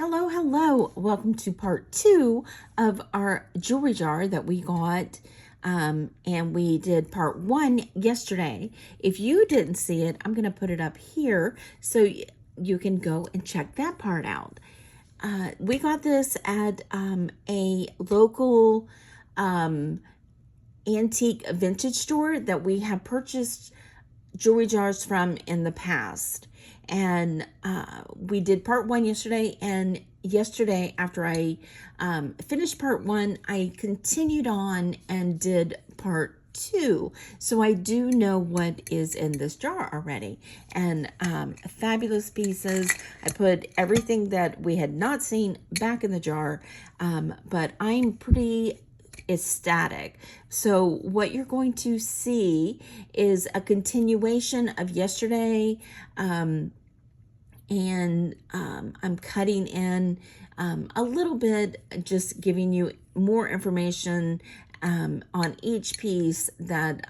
Hello, hello. Welcome to part 2 of our jewelry jar that we got. And we did part 1 yesterday. If you didn't see it, I'm going to put it up here so you can go and check that part out. We got this at a local antique vintage store that we have purchased jewelry jars from in the past. And we did part 1 yesterday, and yesterday after I finished part 1, I continued on and did part 2. So I do know what is in this jar already, and fabulous pieces. I put everything that we had not seen back in the jar, but I'm pretty ecstatic. So what you're going to see is a continuation of yesterday, and I'm cutting in a little bit, just giving you more information on each piece that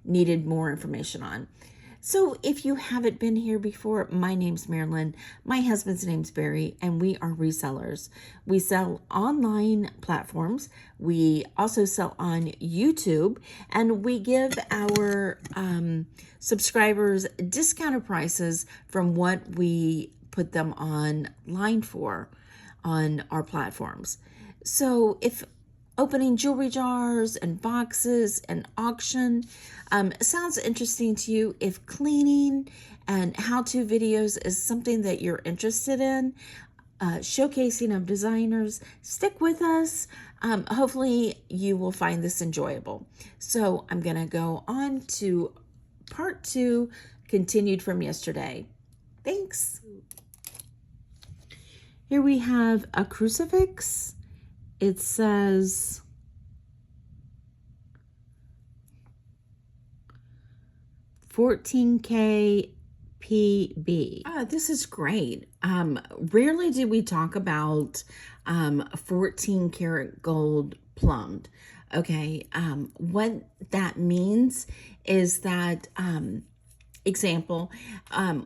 needed more information on. So if you haven't been here before, my name's Marilyn, my husband's name's Barry, and we are resellers. We sell online platforms. We also sell on YouTube, and we give our subscribers discounted prices from what we put them online for on our platforms. So if opening jewelry jars and boxes and auction sounds interesting to you, if cleaning and how-to videos is something that you're interested in, showcasing of designers, stick with us. Hopefully you will find this enjoyable. So I'm going to go on to part 2, continued from yesterday. Thanks. Here we have a crucifix. It says $14K PB. This is great. Rarely do we talk about 14 karat gold plumbed. Okay, what that means is that, example,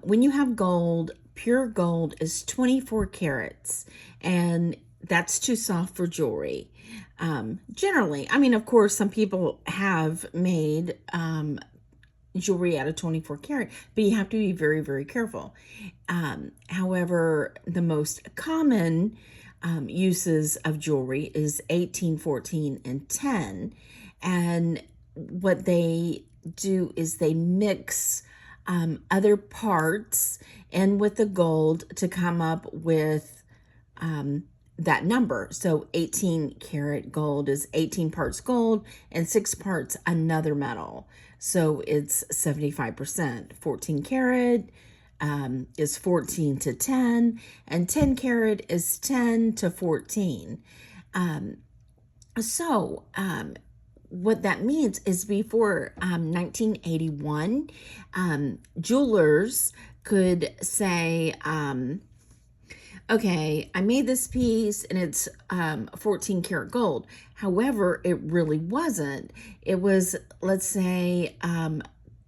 when you have gold, pure gold is 24 carats, and that's too soft for jewelry. Generally, I mean, of course, some people have made jewelry out of 24 karat, but you have to be very, very careful. However, the most common uses of jewelry is 18, 14, and 10. And what they do is they mix other parts in with the gold to come up with that number. So 18 karat gold is 18 parts gold and 6 parts another metal. So it's 75%. 14 karat is 14 to 10, and 10 karat is 10 to 14. What that means is before 1981, jewelers could say, okay, I made this piece and it's 14 karat gold. However, it really wasn't. It was, let's say,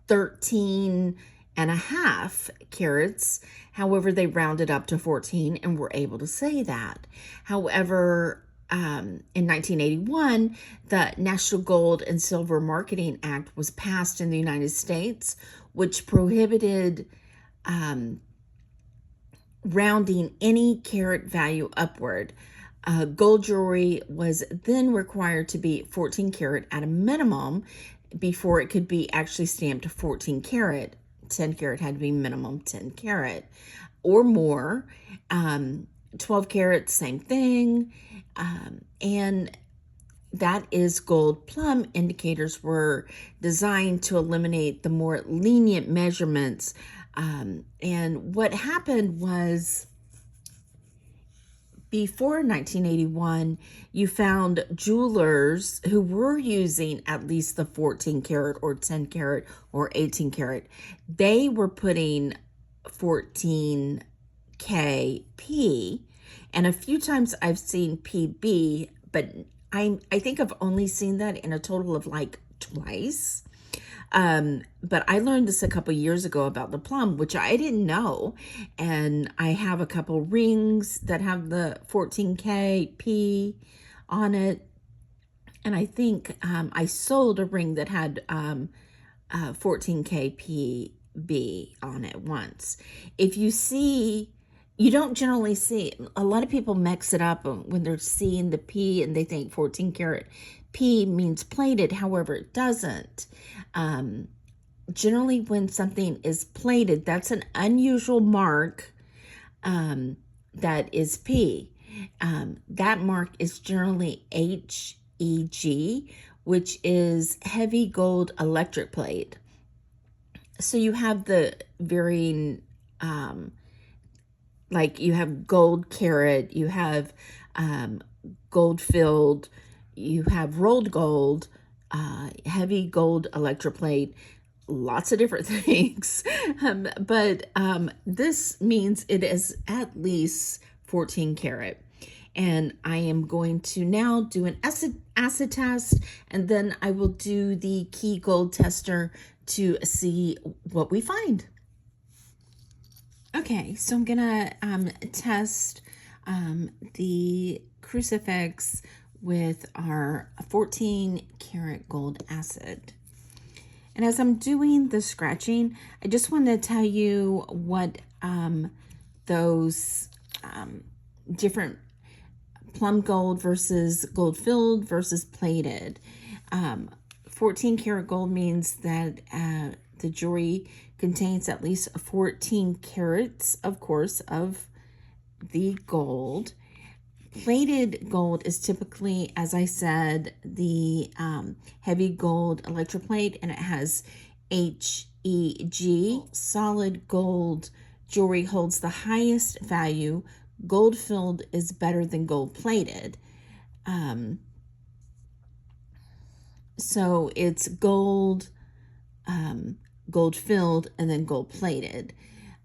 13 and a half carats. However, they rounded up to 14 and were able to say that. However, in 1981, the National Gold and Silver Marketing Act was passed in the United States, which prohibited rounding any carat value upward. Gold jewelry was then required to be 14 karat at a minimum before it could be actually stamped 14 karat. 10 karat had to be minimum 10 karat or more. 12 karat, same thing. And that is gold plumb indicators were designed to eliminate the more lenient measurements. And what happened was, before 1981, you found jewelers who were using at least the 14 karat or 10 karat or 18 karat. They were putting 14K and a few times I've seen PB, but I think I've only seen that in a total of like twice. But I learned this a couple years ago about the plum, which I didn't know. And I have a couple rings that have the 14K P on it. And I think I sold a ring that had 14K PB on it once. If you see, you don't generally see, a lot of people mix it up when they're seeing the P and they think 14 karat P means plated. However, it doesn't. Generally, when something is plated, that's an unusual mark that is P. That mark is generally HEG, which is heavy gold electric plate. So you have the varying, like you have gold carat, you have gold filled, you have rolled gold, heavy gold electroplate, lots of different things. But this means it is at least 14 karat. And I am going to now do an acid test, and then I will do the key gold tester to see what we find. Okay, so I'm gonna test the crucifix with our 14 karat gold acid. And as I'm doing the scratching, I just want to tell you what those different plum gold versus gold filled versus plated. 14 karat gold means that the jewelry contains at least 14 carats, of course, of the gold. Plated gold is typically, as I said, the heavy gold electroplate, and it has HEG. Solid gold jewelry holds the highest value. Gold filled is better than gold plated. So it's gold, gold filled, and then gold plated.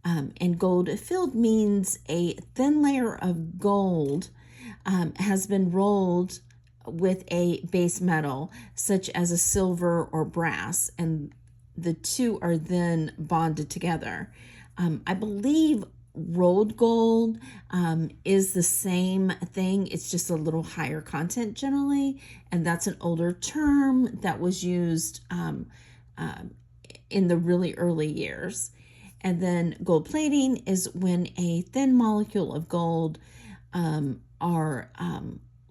And gold filled means a thin layer of gold has been rolled with a base metal, such as a silver or brass, and the two are then bonded together. I believe rolled gold is the same thing. It's just a little higher content generally, and that's an older term that was used in the really early years. And then gold plating is when a thin molecule of gold are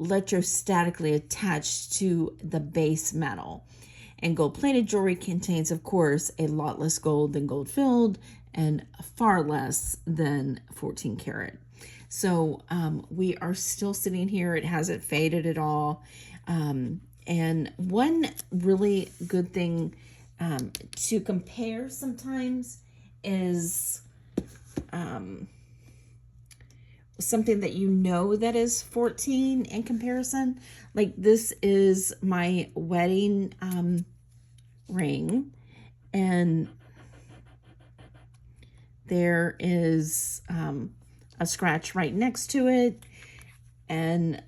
electrostatically attached to the base metal. And gold plated jewelry contains, of course, a lot less gold than gold filled and far less than 14 karat. So we are still sitting here. It hasn't faded at all. And one really good thing to compare sometimes is something that you know that is 14 in comparison. Like this is my wedding ring, and there is a scratch right next to it. And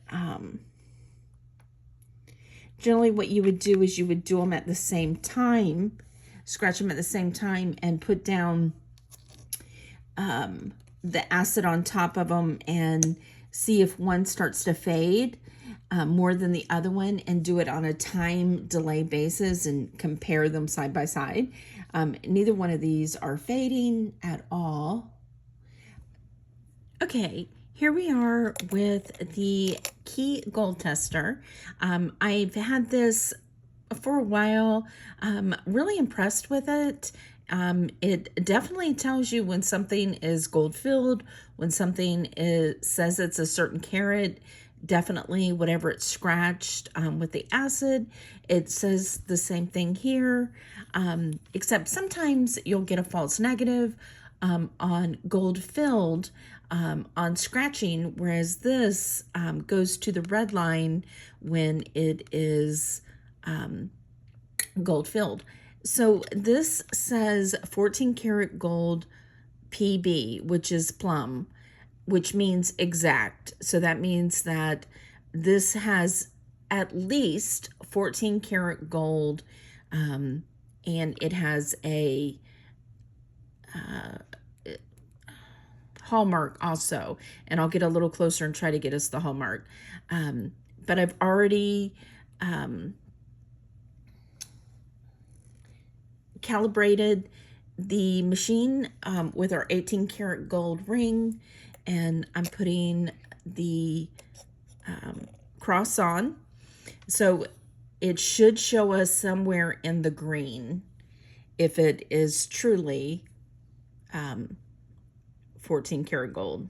generally what you would do is you would do them at the same time, scratch them at the same time, and put down the acid on top of them and see if one starts to fade more than the other one, and do it on a time delay basis and compare them side by side. Neither one of these are fading at all. Okay, here we are with the key gold tester. I've had this for a while. Really impressed with it. It definitely tells you when something is gold filled, when something says it's a certain carat. Definitely whatever it's scratched with the acid, it says the same thing here, except sometimes you'll get a false negative on gold filled on scratching, whereas this goes to the red line when it is gold filled. So this says 14 karat gold PB, which is plum, which means exact. So that means that this has at least 14 karat gold and it has a hallmark also, and I'll get a little closer and try to get us the hallmark. But I've already calibrated the machine with our 18 karat gold ring, and I'm putting the cross on. So it should show us somewhere in the green if it is truly 14 karat gold.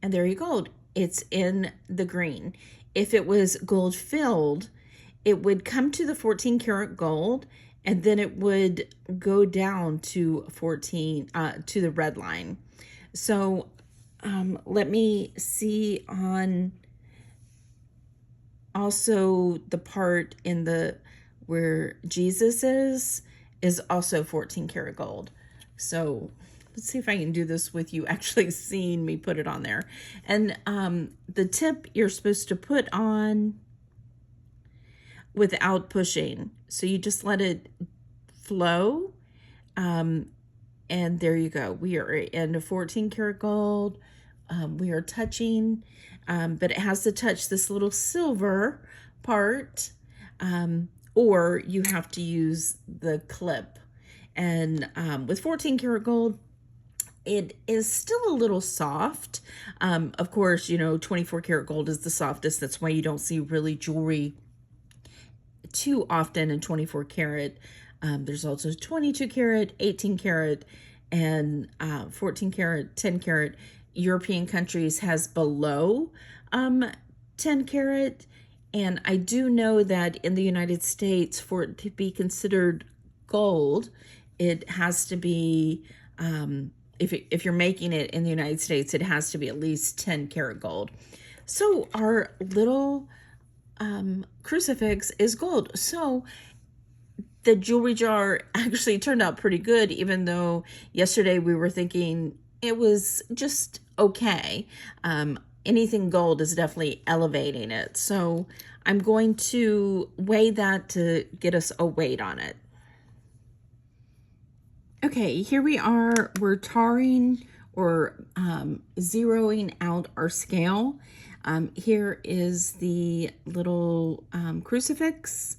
And there you go. It's in the green. If it was gold filled, it would come to the 14 karat gold, and then it would go down to 14 to the red line. So let me see on also the part in the where Jesus is also 14 karat gold. So let's see if I can do this with you actually seeing me put it on there. And the tip you're supposed to put on without pushing. So you just let it flow. And there you go. We are in a 14 karat gold. We are touching, but it has to touch this little silver part, or you have to use the clip. And with 14 karat gold, it is still a little soft. Of course, 24 karat gold is the softest. That's why you don't see really jewelry too often in 24 karat. There's also 22 karat, 18 karat, and 14 karat, 10 karat. European countries has below 10 karat. And I do know that in the United States, for it to be considered gold, it has to be, if you're making it in the United States, it has to be at least 10 karat gold. So our little crucifix is gold. So the jewelry jar actually turned out pretty good, even though yesterday we were thinking it was just okay. Anything gold is definitely elevating it. So I'm going to weigh that to get us a weight on it. Okay, here we are. We're tarring or zeroing out our scale. Here is the little crucifix.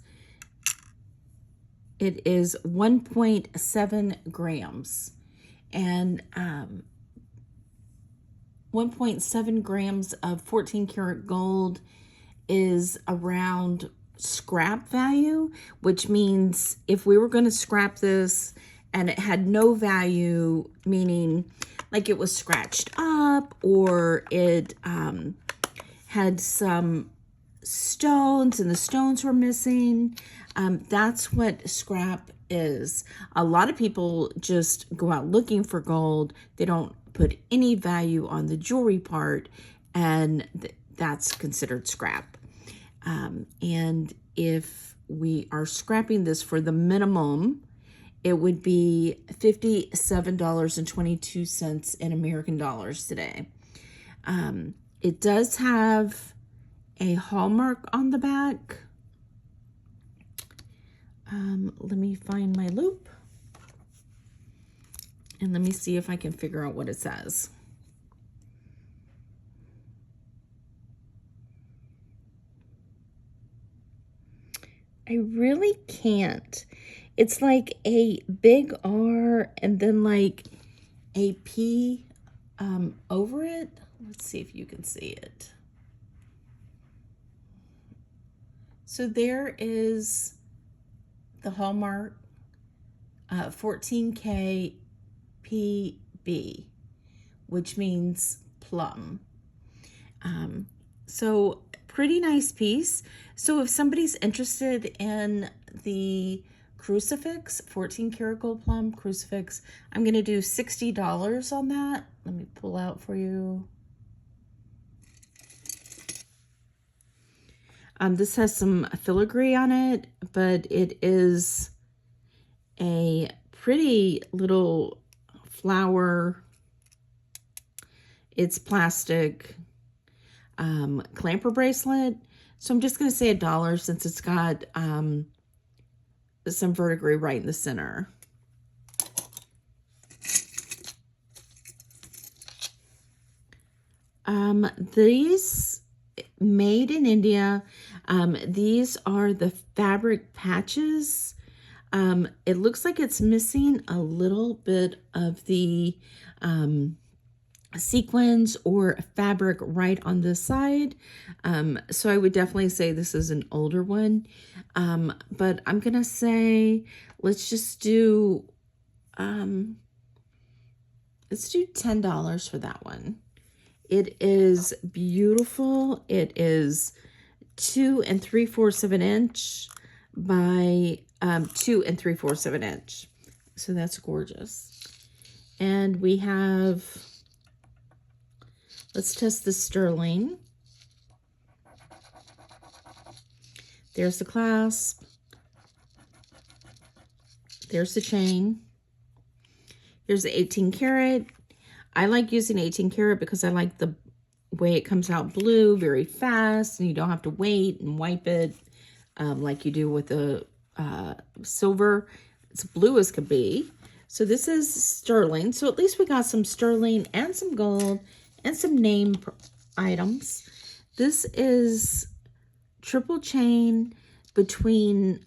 It is 1.7 grams. And 1.7 grams of 14 karat gold is around scrap value, which means if we were going to scrap this and it had no value, meaning like it was scratched up or it had some stones and the stones were missing, that's what scrap is. A lot of people just go out looking for gold. They don't put any value on the jewelry part, and that's considered scrap. And if we are scrapping this for the minimum, it would be $57.22 in American dollars today. It does have a hallmark on the back. Let me find my loop. And let me see if I can figure out what it says. I really can't. It's like a big R and then like a P over it. Let's see if you can see it. So there is the hallmark 14K PB, which means plum. So pretty nice piece. So if somebody's interested in the crucifix, 14 karat gold plum crucifix, I'm going to do $60 on that. Let me pull out for you. This has some filigree on it, but it is a pretty little flower. It's plastic clamper bracelet. So I'm just going to say $1 since it's got some verdigris right in the center. These made in India. These are the fabric patches. It looks like it's missing a little bit of the sequins or fabric right on this side. So I would definitely say this is an older one. But I'm gonna say let's just do let's do $10 for that one. It is beautiful. It is 2 3/4 of an inch by 2 3/4 of an inch. So that's gorgeous. And we have, let's test the sterling. There's the clasp. There's the chain. Here's the 18 karat. I like using 18 karat because I like the way it comes out blue very fast, and you don't have to wait and wipe it like you do with the silver. It's blue as could be. So this is sterling. So at least we got some sterling and some gold and some name items. This is triple chain between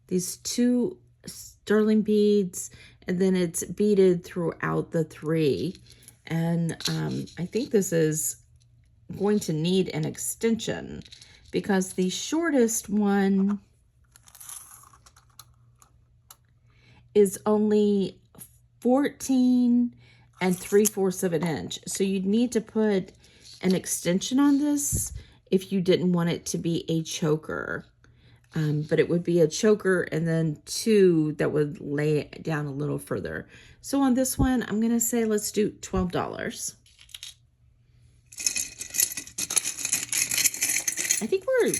these two sterling beads, and then it's beaded throughout the 3. And I think this is going to need an extension because the shortest one is only 14 3/4 of an inch. So you'd need to put an extension on this if you didn't want it to be a choker. But it would be a choker and then 2 that would lay it down a little further. So on this one, I'm going to say let's do $12. I think we're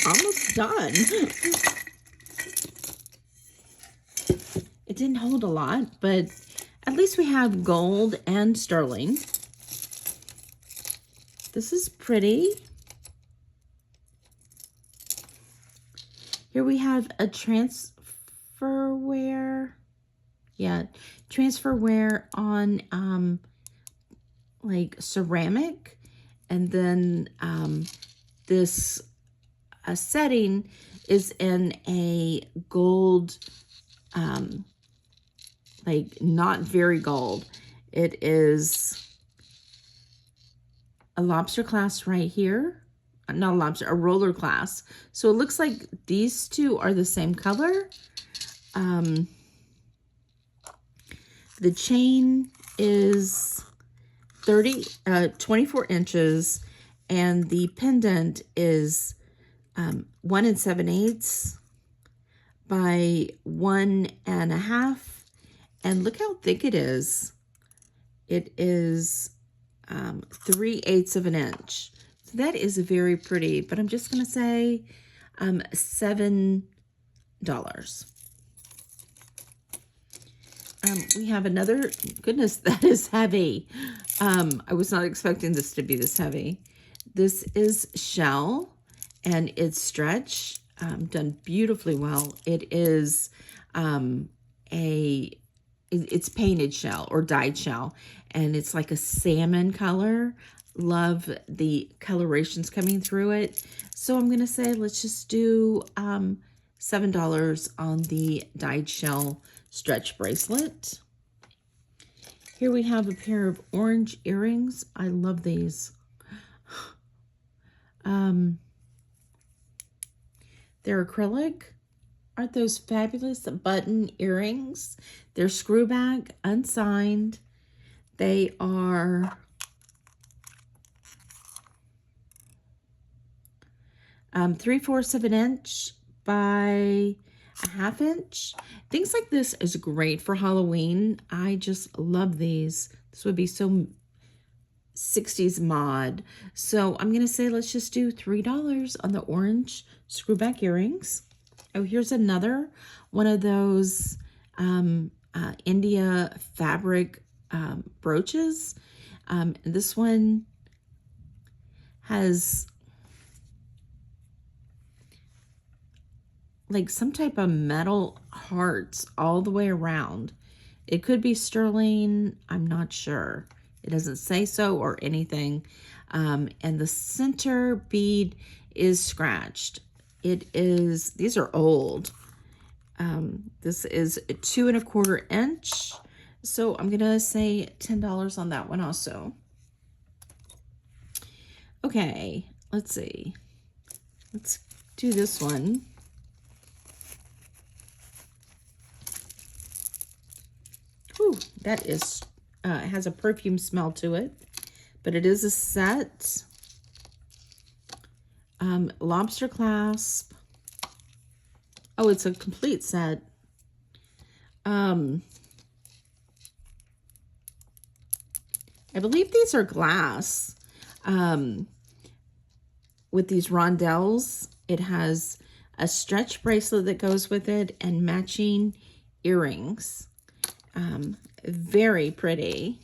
almost done. It didn't hold a lot, but at least we have gold and sterling. This is pretty. Here we have a transfer wear. Yeah, transfer wear on like ceramic. And then this setting is in a gold, like not very gold. It is a lobster clasp right here. Not a lobster, a roller clasp. So it looks like these two are the same color. The chain is 24 inches, and the pendant is 1 7/8 by 1 1/2. And look how thick it is. It is 3/8 of an inch. So that is very pretty, but I'm just going to say $7. We have another, goodness, that is heavy. I was not expecting this to be this heavy. This is shell, and it's stretch, done beautifully well. It is it's painted shell or dyed shell, and it's like a salmon color. Love the colorations coming through it. So I'm going to say let's just do $7 on the dyed shell stretch bracelet. Here we have a pair of orange earrings. I love these. They're acrylic. Aren't those fabulous button earrings? They're screw back, unsigned. They are three-fourths of an inch by a half inch. Things like this is great for Halloween. I just love these. This would be so 60s mod. So I'm going to say let's just do $3 on the orange screw back earrings. Oh, here's another one of those India fabric brooches. This one has like some type of metal hearts all the way around. It could be sterling. I'm not sure. It doesn't say so or anything. And the center bead is scratched. It is, these are old. This is 2 1/4 inch. So I'm going to say $10 on that one also. Okay, let's see. Let's do this one. Whew, that is, has a perfume smell to it, but it is a set. Lobster clasp. Oh, it's a complete set. I believe these are glass. With these rondelles, it has a stretch bracelet that goes with it and matching earrings. Very pretty.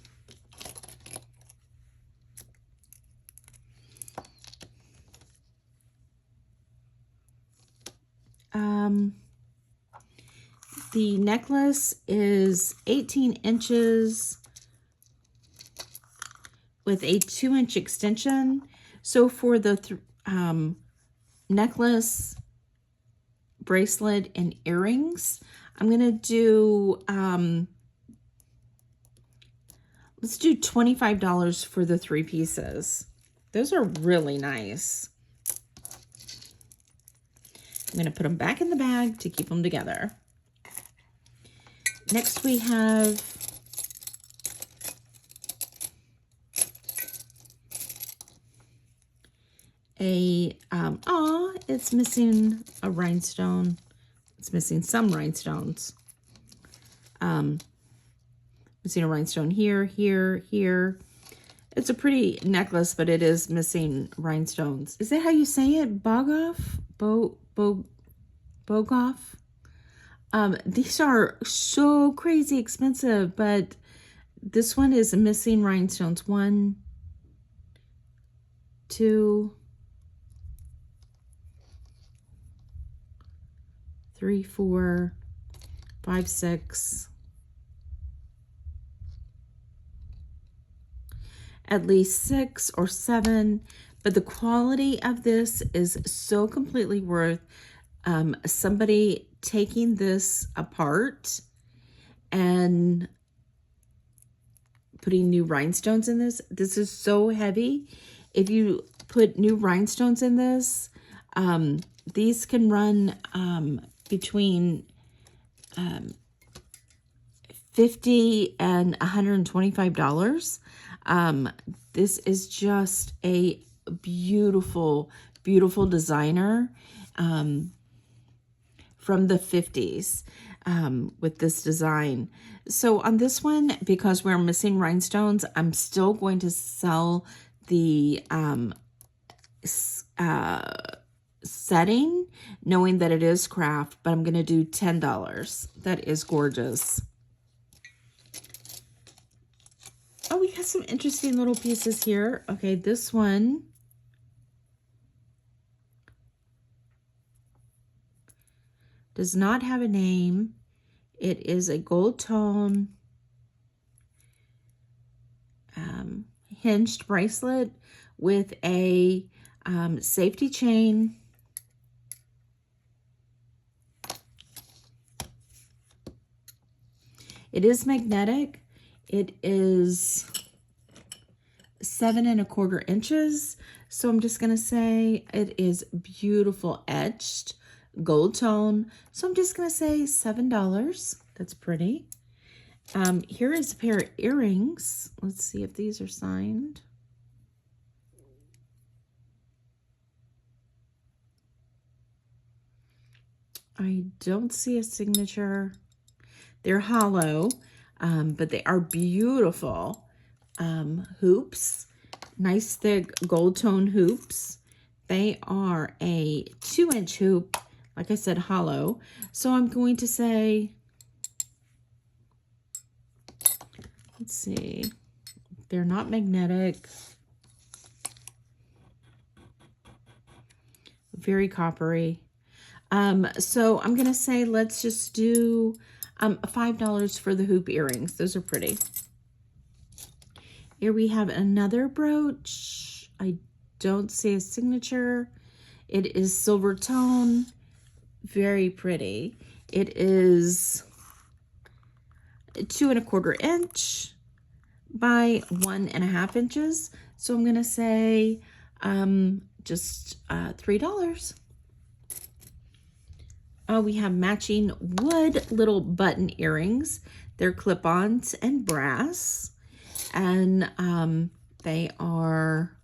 The necklace is 18 inches with a 2-inch extension. So for the necklace, bracelet, and earrings, I'm going to do, let's do $25 for the 3 pieces. Those are really nice. I'm going to put them back in the bag to keep them together. Next we have a, it's missing a rhinestone. It's missing some rhinestones. Missing a rhinestone here, here, here. It's a pretty necklace, but it is missing rhinestones. Is that how you say it? Bogoff? Bogoff? These are so crazy expensive, but this one is missing rhinestones. 1, 2, 3, 4, 5, 6. At least 6 or 7. But the quality of this is so completely worth somebody taking this apart and putting new rhinestones in this. This is so heavy. If you put new rhinestones in this, these can run between $50 and $125. This is just a beautiful, beautiful designer from the 50s with this design. So on this one, because we're missing rhinestones, I'm still going to sell the setting, knowing that it is craft, but I'm going to do $10. That is gorgeous. Oh, we got some interesting little pieces here. Okay, this one does not have a name. It is a gold tone hinged bracelet with a safety chain. It is magnetic. It is 7 1/4 inches. So I'm just going to say it is beautiful etched gold tone. So I'm just going to say $7. That's pretty. Here is a pair of earrings. Let's see if these are signed. I don't see a signature. They're hollow, but they are beautiful hoops. Nice thick gold tone hoops. They are a 2-inch hoop, like I said, hollow. So I'm going to say, let's see, they're not magnetic. Very coppery. So I'm going to say let's just do $5 for the hoop earrings. Those are pretty. Here we have another brooch. I don't see a signature. It is silver tone. Very pretty. It is 2 1/4 inch by 1 1/2 inches. So I'm going to say just $3. We have matching wood little button earrings. They're clip-ons and brass. And they are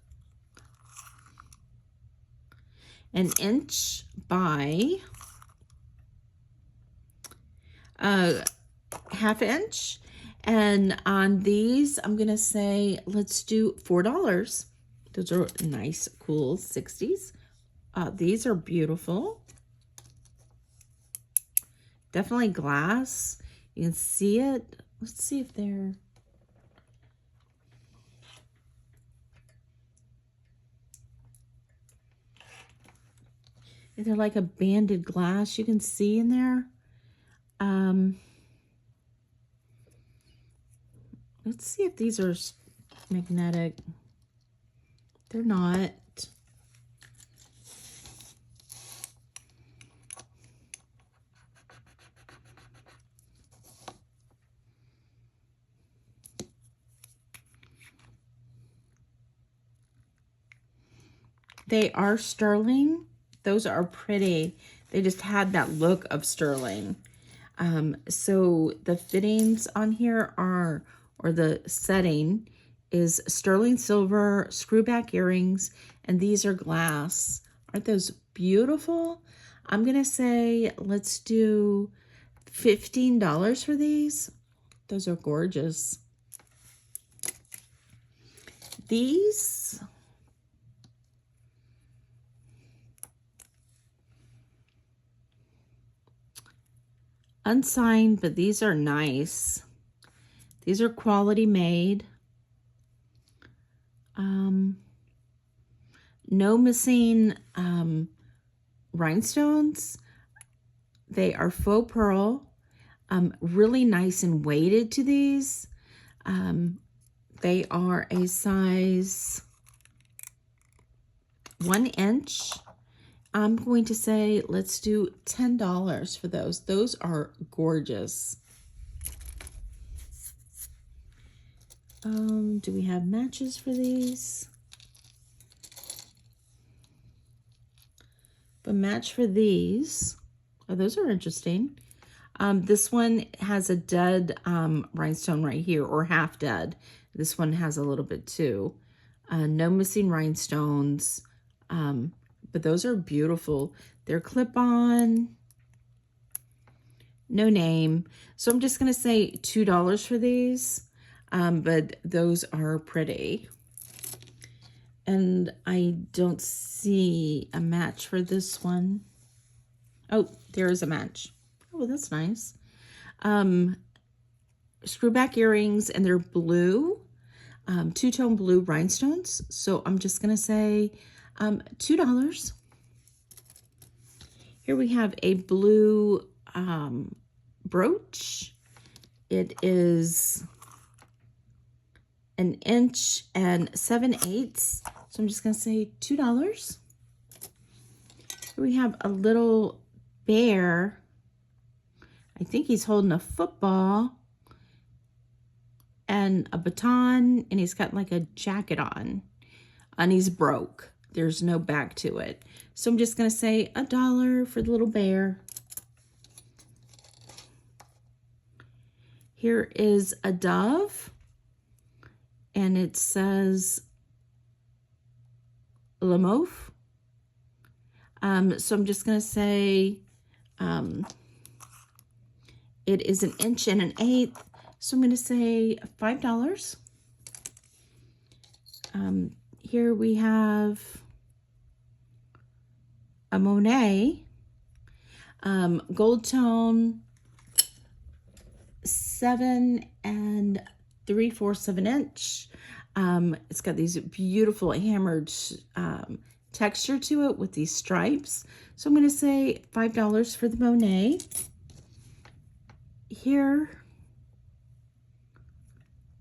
1 inch by 1/2 inch. And on these, I'm going to say, let's do $4. Those are nice, cool 60s. These are beautiful. Definitely glass. You can see it. Let's see if they're... They're like a banded glass. You can see in there. Let's see if these are magnetic. They're not. They are sterling. Those are pretty. They just had that look of sterling. So the fittings on here are, or the setting is sterling silver, screwback earrings, and these are glass. Aren't those beautiful? I'm going to say let's do $15 for these. Those are gorgeous. These... unsigned, but these are nice. These are quality made. No missing rhinestones. They are faux pearl. Really nice and weighted to these. They are a size 1 inch. I'm going to say let's do $10 for those. Those are gorgeous. Do we have matches for these? The match for these, oh, those are interesting. This one has a dead rhinestone right here, or half dead. This one has a little bit too. No missing rhinestones. But those are beautiful. They're clip-on, no name. So I'm just going to say $2 for these, but those are pretty. And I don't see a match for this one. Oh, there is a match. Oh, that's nice. Screwback earrings, and they're blue, two-tone blue rhinestones. So I'm just going to say $2. Here we have a blue brooch. It is 1 inch and 7/8. So I'm just going to say $2. Here we have a little bear. I think he's holding a football and a baton, and he's got like a jacket on, and he's broke. There's no back to it. So I'm just going to say $1 for the little bear. Here is a dove, and it says La Mauve. So I'm just going to say it is 1 inch and 1/8. So I'm going to say $5. Here we have a Monet, gold tone, 7 3/4 of an inch. It's got these beautiful hammered texture to it with these stripes. So I'm going to say $5 for the Monet. Here,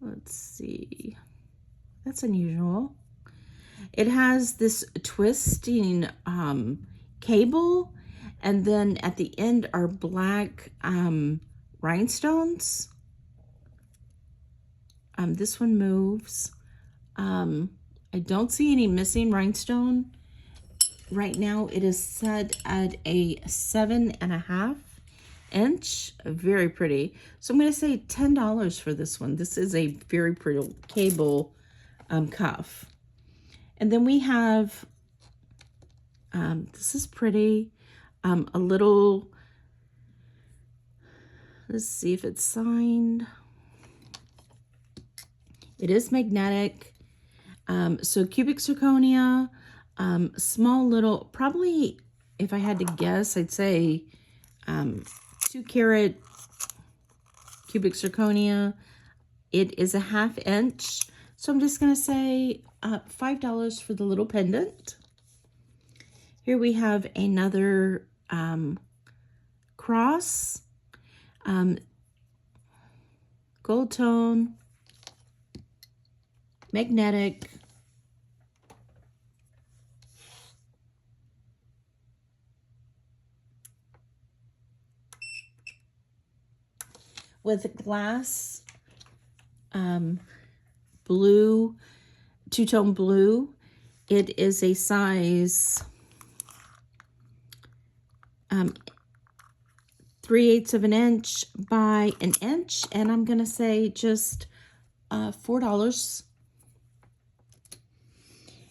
let's see, that's unusual. It has this twisting cable, and then at the end are black rhinestones. This one moves. I don't see any missing rhinestone. Right now it is set at a 7.5 inch. Very pretty. So I'm going to say $10 for this one. This is a very pretty cable cuff. And then we have, this is pretty, a little, let's see if it's signed. It is magnetic. So cubic zirconia, small little, probably if I had to guess, I'd say 2-carat cubic zirconia. It is a 1/2 inch. So I'm just going to say $5 for the little pendant. Here we have another cross, gold tone, magnetic. With glass, blue, two-tone blue. It is a size 3/8 of an inch by an inch, and I'm gonna say just $4.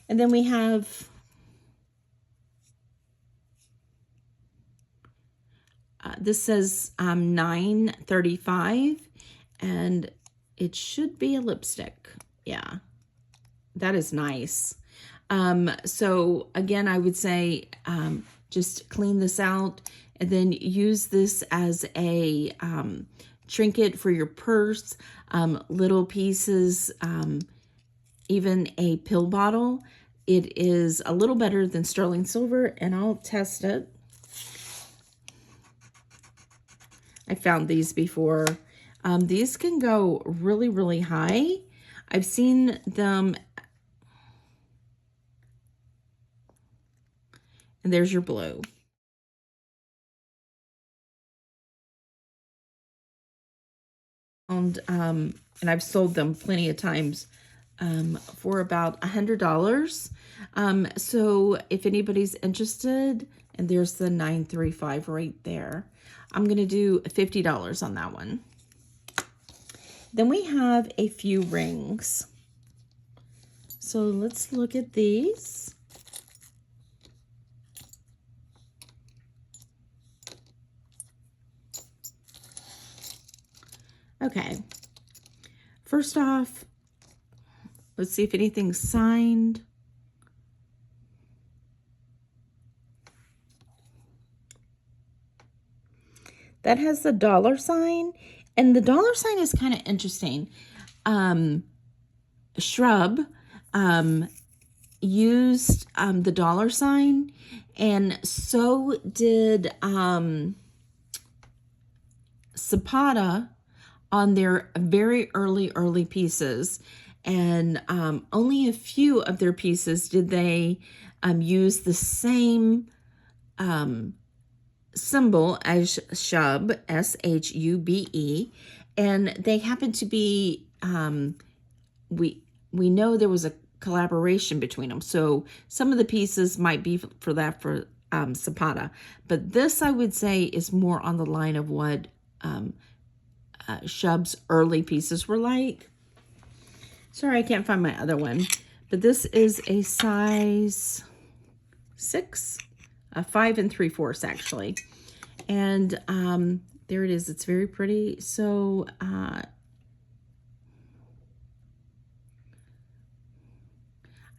And then we have this says $9.35, and it should be a lipstick. Yeah, that is nice. So again, I would say just clean this out and then use this as a trinket for your purse, little pieces, even a pill bottle. It is a little better than sterling silver, and I'll test it. I found these before. These can go really, really high. I've seen them. And there's your blue. And I've sold them plenty of times for about $100. So if anybody's interested, and there's the $9.35 right there, I'm going to do $50 on that one. Then we have a few rings. So let's look at these. Okay, first off, let's see if anything's signed. That has the dollar sign, and the dollar sign is kind of interesting. Shrub used the dollar sign, and so did Zapata on their very early pieces, and only a few of their pieces did they use the same symbol as Shub, S-H-U-B-E, and they happen to be, we know there was a collaboration between them, so some of the pieces might be for Zapata, but this I would say is more on the line of what Shub's early pieces were like. Sorry, I can't find my other one, but this is a size 6, 5 3/4 actually, and there it is. It's very pretty. So I'm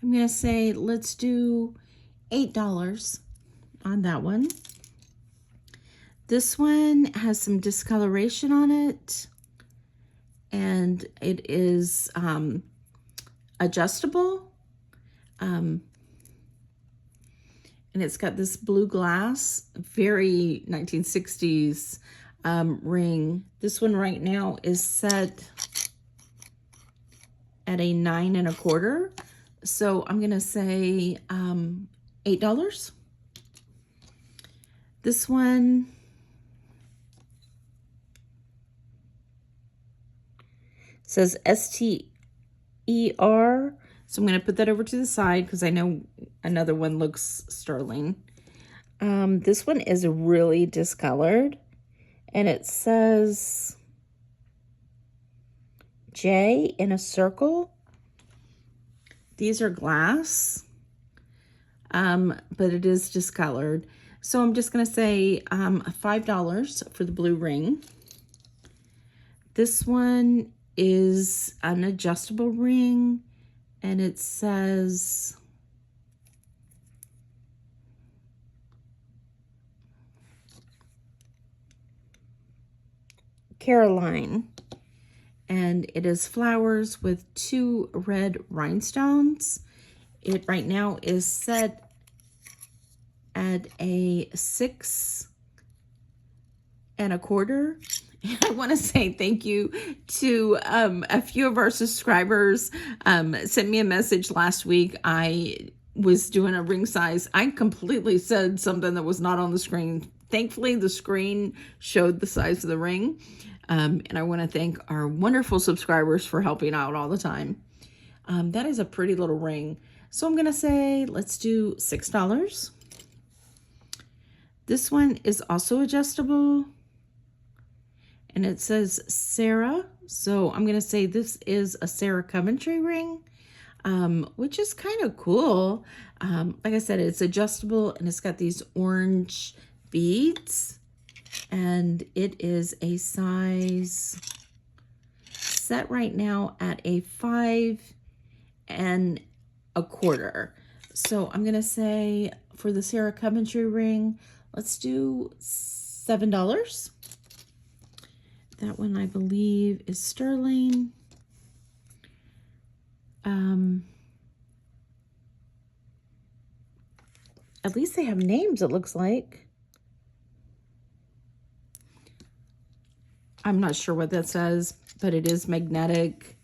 gonna say let's do $8 on that one. This one has some discoloration on it, and it is adjustable. and it's got this blue glass, very 1960s ring. This one right now is set at a 9 1/4. So I'm gonna say $8. This one says STER. So I'm going to put that over to the side because I know another one looks sterling. This one is really discolored, and it says J in a circle. These are glass, but it is discolored. So I'm just going to say $5 for the blue ring. This one is an adjustable ring, and it says Caroline, and it is flowers with 2 red rhinestones. It right now is set at a 6 1/4. And I want to say thank you to a few of our subscribers. Sent me a message last week. I was doing a ring size. I completely said something that was not on the screen. Thankfully, the screen showed the size of the ring. And I want to thank our wonderful subscribers for helping out all the time. That is a pretty little ring. So I'm going to say, let's do $6. This one is also adjustable, and it says Sarah. So I'm going to say this is a Sarah Coventry ring, which is kind of cool. Like I said, it's adjustable, and it's got these orange beads, and it is a size set right now at a 5 1/4. So I'm going to say for the Sarah Coventry ring, let's do $7. That one, I believe, is sterling. At least they have names, it looks like. I'm not sure what that says, but it is magnetic.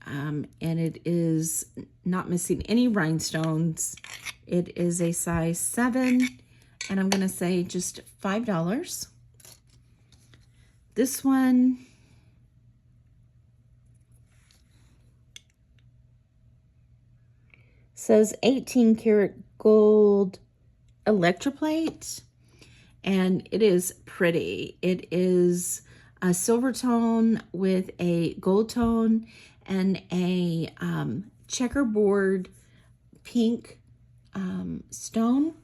And it is not missing any rhinestones. It is a size 7, and I'm going to say just $5. This one says 18 karat gold electroplate, and it is pretty. It is a silver tone with a gold tone and a checkerboard pink stone.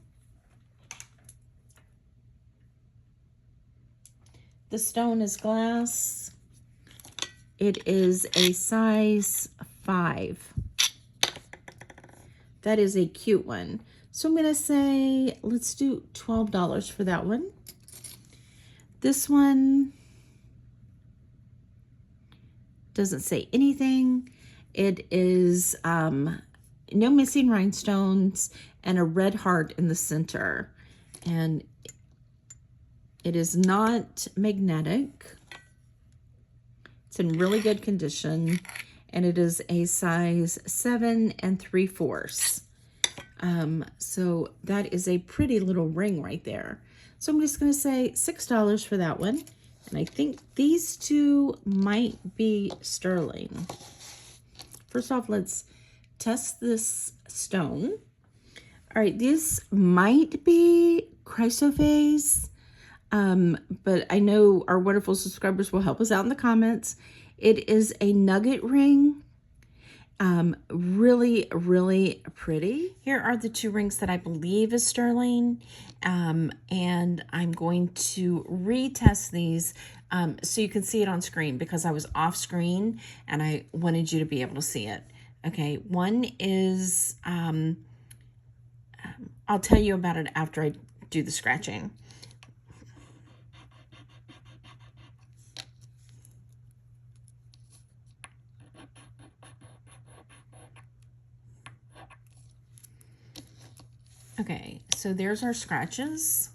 The stone is glass. It is a size 5. That is a cute one. So I'm going to say, let's do $12 for that one. This one doesn't say anything. It is no missing rhinestones and a red heart in the center. And it is not magnetic. It's in really good condition. And it is a size 7 3/4. So that is a pretty little ring right there. So I'm just going to say $6 for that one. And I think these two might be sterling. First off, let's test this stone. All right, this might be chrysoprase, but I know our wonderful subscribers will help us out in the comments. It is a nugget ring. Really, really pretty. Here are the 2 rings that I believe is sterling. And I'm going to retest these so you can see it on screen, because I was off screen and I wanted you to be able to see it. Okay, one is, I'll tell you about it after I do the scratching. Okay, so there's our scratches.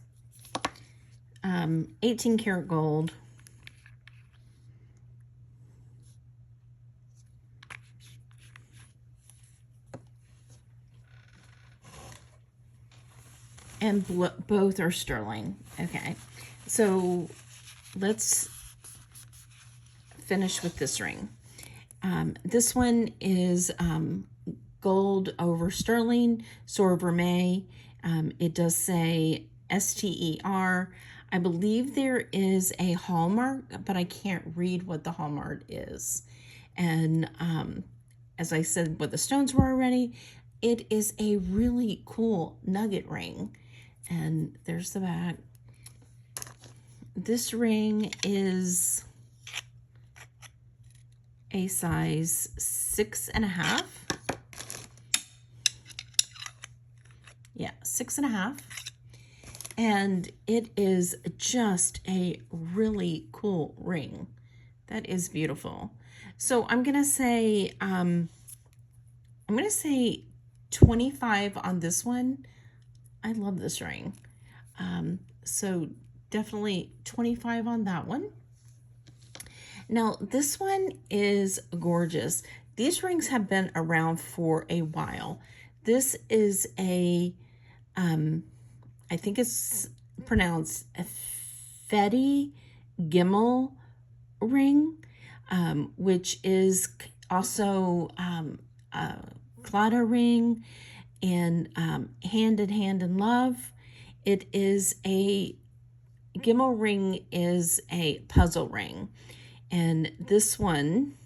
18 karat gold. And both are sterling. Okay, so let's finish with this ring. This one is gold over sterling, Sor Vermeil. It does say STER. I believe there is a hallmark, but I can't read what the hallmark is. And as I said, what the stones were already, it is a really cool nugget ring. And there's the back. This ring is a size 6.5. Yeah, 6.5. And it is just a really cool ring. That is beautiful. So I'm gonna say 25 on this one. I love this ring. So definitely 25 on that one. Now this one is gorgeous. These rings have been around for a while. This is a, I think it's pronounced a Fetty Gimmel ring, which is also a Claddagh ring, and Hand in Hand in Love. It is a Gimmel ring is a puzzle ring, and this one,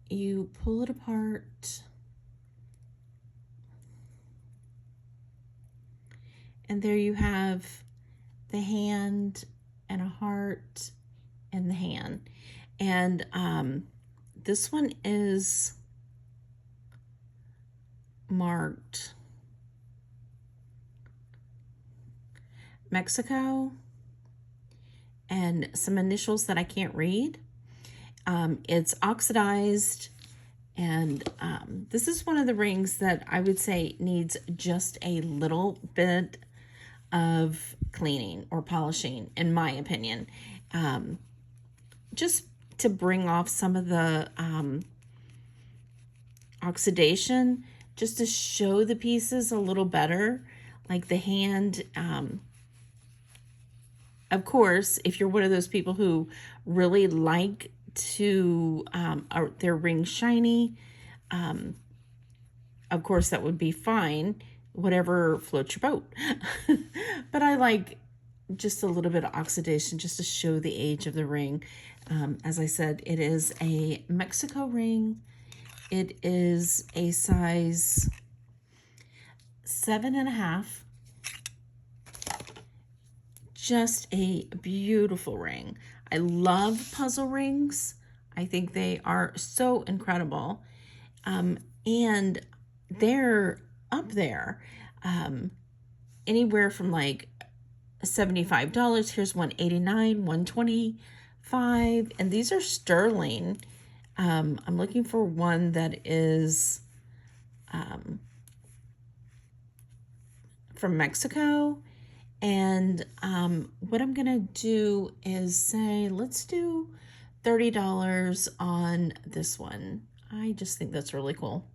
you pull it apart and there you have the hand and a heart and the hand. And this one is marked Mexico and some initials that I can't read. It's oxidized, and this is one of the rings that I would say needs just a little bit of cleaning or polishing, in my opinion, just to bring off some of the oxidation, just to show the pieces a little better, like the hand. Of course, if you're one of those people who really like to their ring shiny, of course that would be fine, whatever floats your boat. But I like just a little bit of oxidation just to show the age of the ring. As I said, it is a Mexico ring. It is a size 7.5. Just a beautiful ring. I love puzzle rings. I think they are so incredible. And they're up there. Anywhere from like $75. Here's $189, $125. And these are sterling. I'm looking for one that is from Mexico. And what I'm gonna do is say, let's do $30 on this one. I just think that's really cool.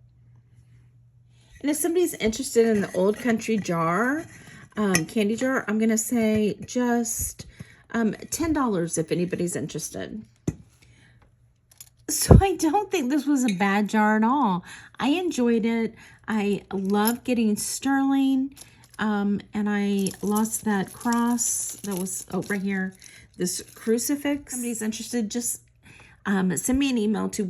And if somebody's interested in the Old Country jar, candy jar, I'm gonna say just $10 if anybody's interested. So I don't think this was a bad jar at all. I enjoyed it. I love getting sterling. And I lost that cross that was right here, this crucifix. If somebody's interested, just send me an email to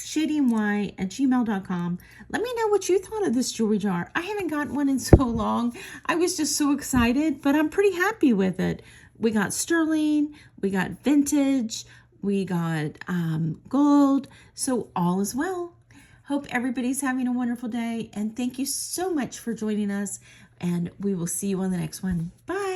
shading@gmail.com. Let me know what you thought of this jewelry jar. I haven't got one in so long. I was just so excited, but I'm pretty happy with it. We got sterling, we got vintage, we got gold, so all is well. Hope everybody's having a wonderful day, and thank you so much for joining us, and we will see you on the next one. Bye.